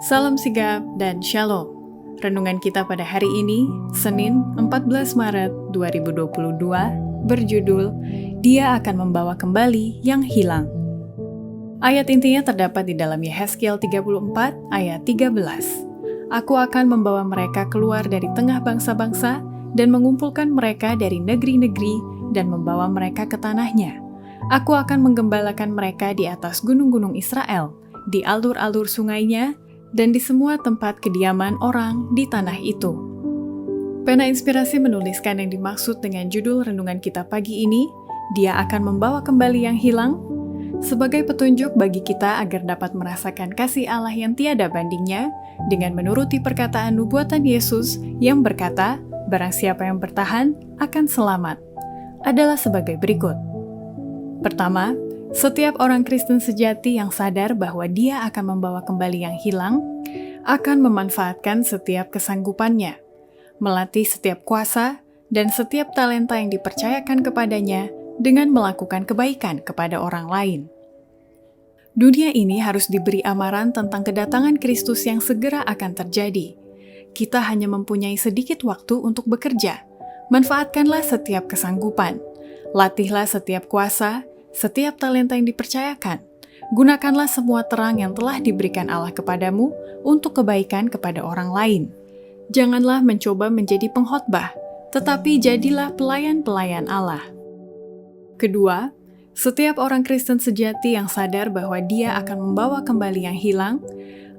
Salam sigap dan shalom. Renungan kita pada hari ini, Senin 14 Maret 2022, berjudul Dia akan membawa kembali yang hilang. Ayat intinya terdapat di dalam Yehezkiel 34 ayat 13. Aku akan membawa mereka keluar dari tengah bangsa-bangsa dan mengumpulkan mereka dari negeri-negeri dan membawa mereka ke tanahnya. Aku akan menggembalakan mereka di atas gunung-gunung Israel, di alur-alur sungainya, dan di semua tempat kediaman orang di tanah itu. Pena Inspirasi menuliskan yang dimaksud dengan judul renungan kita pagi ini, Dia akan membawa kembali yang hilang, sebagai petunjuk bagi kita agar dapat merasakan kasih Allah yang tiada bandingnya, dengan menuruti perkataan nubuatan Yesus yang berkata, barang siapa yang bertahan akan selamat, adalah sebagai berikut. Pertama, setiap orang Kristen sejati yang sadar bahwa dia akan membawa kembali yang hilang, akan memanfaatkan setiap kesanggupannya, melatih setiap kuasa, dan setiap talenta yang dipercayakan kepadanya dengan melakukan kebaikan kepada orang lain. Dunia ini harus diberi amaran tentang kedatangan Kristus yang segera akan terjadi. Kita hanya mempunyai sedikit waktu untuk bekerja. Manfaatkanlah setiap kesanggupan. Latihlah setiap kuasa, setiap talenta yang dipercayakan. Gunakanlah semua terang yang telah diberikan Allah kepadamu untuk kebaikan kepada orang lain. Janganlah mencoba menjadi pengkhotbah, tetapi jadilah pelayan-pelayan Allah. Kedua, setiap orang Kristen sejati yang sadar bahwa dia akan membawa kembali yang hilang,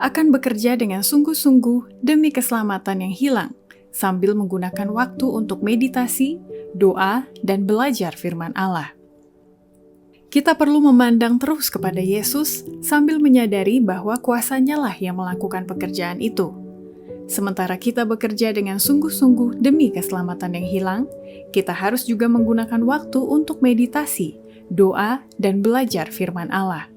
akan bekerja dengan sungguh-sungguh demi keselamatan yang hilang, sambil menggunakan waktu untuk meditasi, doa, dan belajar firman Allah. Kita perlu memandang terus kepada Yesus sambil menyadari bahwa kuasanya lah yang melakukan pekerjaan itu. Sementara kita bekerja dengan sungguh-sungguh demi keselamatan yang hilang, kita harus juga menggunakan waktu untuk meditasi, doa, dan belajar firman Allah.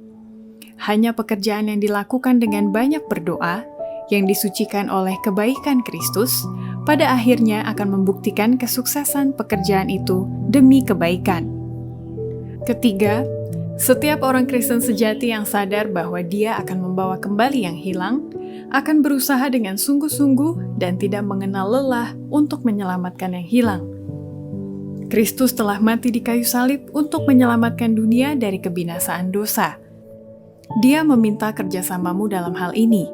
Hanya pekerjaan yang dilakukan dengan banyak berdoa, yang disucikan oleh kebaikan Kristus, pada akhirnya akan membuktikan kesuksesan pekerjaan itu demi kebaikan. Ketiga, setiap orang Kristen sejati yang sadar bahwa dia akan membawa kembali yang hilang, akan berusaha dengan sungguh-sungguh dan tidak mengenal lelah untuk menyelamatkan yang hilang. Kristus telah mati di kayu salib untuk menyelamatkan dunia dari kebinasaan dosa. Dia meminta kerjasamamu dalam hal ini.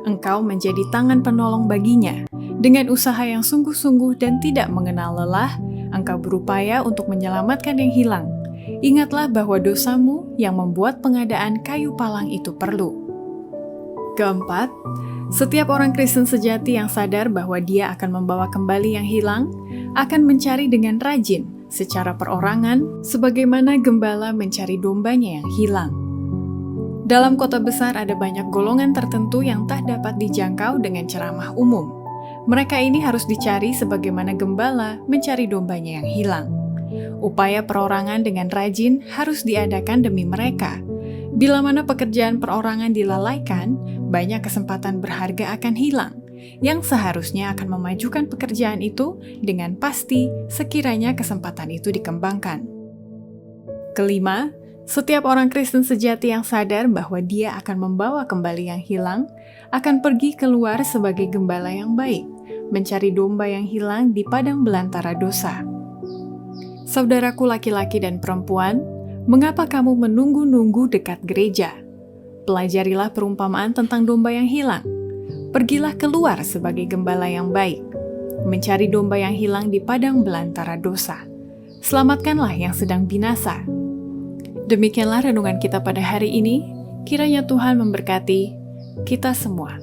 Engkau menjadi tangan penolong baginya. Dengan usaha yang sungguh-sungguh dan tidak mengenal lelah, engkau berupaya untuk menyelamatkan yang hilang. Ingatlah bahwa dosamu yang membuat pengadaan kayu palang itu perlu. Keempat, setiap orang Kristen sejati yang sadar bahwa dia akan membawa kembali yang hilang, akan mencari dengan rajin, secara perorangan, sebagaimana gembala mencari dombanya yang hilang. Dalam kota besar ada banyak golongan tertentu yang tak dapat dijangkau dengan ceramah umum. Mereka ini harus dicari sebagaimana gembala mencari dombanya yang hilang. Upaya perorangan dengan rajin harus diadakan demi mereka. Bila mana pekerjaan perorangan dilalaikan, banyak kesempatan berharga akan hilang, yang seharusnya akan memajukan pekerjaan itu dengan pasti sekiranya kesempatan itu dikembangkan. Kelima, setiap orang Kristen sejati yang sadar bahwa dia akan membawa kembali yang hilang, akan pergi keluar sebagai gembala yang baik, mencari domba yang hilang di padang belantara dosa. Saudaraku laki-laki dan perempuan, mengapa kamu menunggu-nunggu dekat gereja? Pelajarilah perumpamaan tentang domba yang hilang. Pergilah keluar sebagai gembala yang baik, mencari domba yang hilang di padang belantara dosa. Selamatkanlah yang sedang binasa. Demikianlah renungan kita pada hari ini. Kiranya Tuhan memberkati kita semua.